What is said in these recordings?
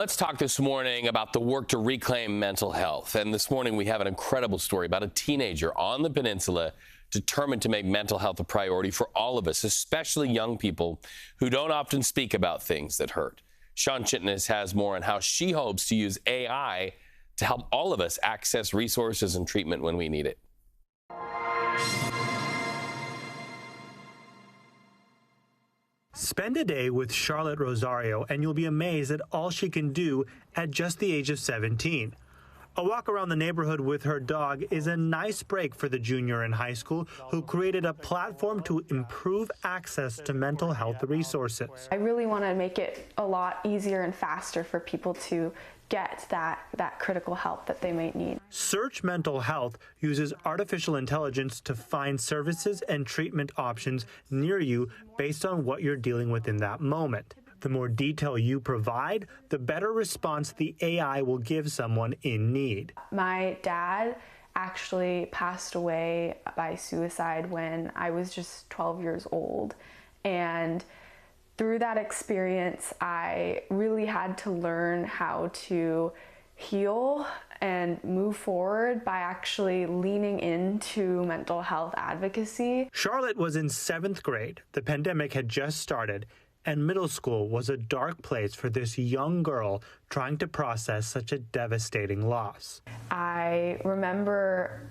Let's talk this morning about the work to reclaim mental health. And this morning we have an incredible story about a teenager on the Peninsula determined to make mental health a priority for all of us, especially young people who don't often speak about things that hurt. Shawn Chitnis has more on how she hopes to use AI to help all of us access resources and treatment when we need it. Spend a day with Charlotte Rosario and you'll be amazed at all she can do at just the age of 17. A walk around the neighborhood with her dog is a nice break for the junior in high school who created a platform to improve access to mental health resources. I really want to make it a lot easier and faster for people to get that critical help that they might need. Search Mental Health uses artificial intelligence to find services and treatment options near you based on what you're dealing with in that moment. The more detail you provide, the better response the AI will give someone in need. My dad actually passed away by suicide when I was just 12 years old. And through that experience, I really had to learn how to heal and move forward by actually leaning into mental health advocacy. Charlotte was in 7th grade. The pandemic had just started, and middle school was a dark place for this young girl trying to process such a devastating loss. I remember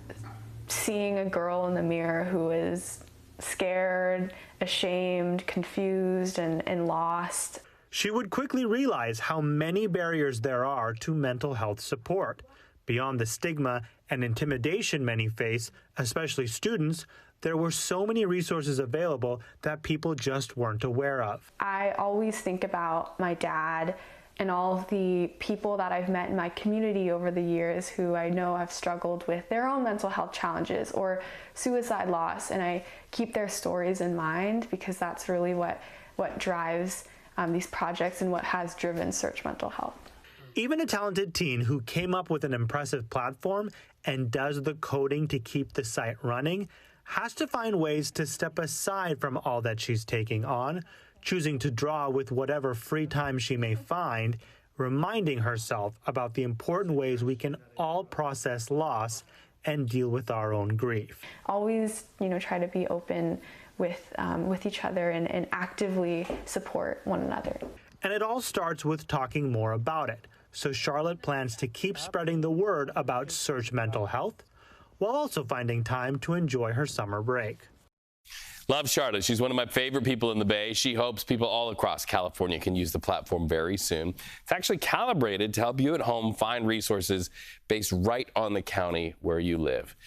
seeing a girl in the mirror who was scared, ashamed, confused, and lost. She would quickly realize how many barriers there are to mental health support. Beyond the stigma and intimidation many face, especially students, there were so many resources available that people just weren't aware of. I always think about my dad and all of the people that I've met in my community over the years who I know have struggled with their own mental health challenges or suicide loss, and I keep their stories in mind because that's really what drives these projects and what has driven Search Mental Health. Even a talented teen who came up with an impressive platform and does the coding to keep the site running has to find ways to step aside from all that she's taking on, choosing to draw with whatever free time she may find, reminding herself about the important ways we can all process loss and deal with our own grief. Always, try to be open with each other and actively support one another. And it all starts with talking more about it. So Charlotte plans to keep spreading the word about Search Mental Health while also finding time to enjoy her summer break. Love Charlotte. She's one of my favorite people in the Bay. She hopes people all across California can use the platform very soon. It's actually calibrated to help you at home find resources based right on the county where you live.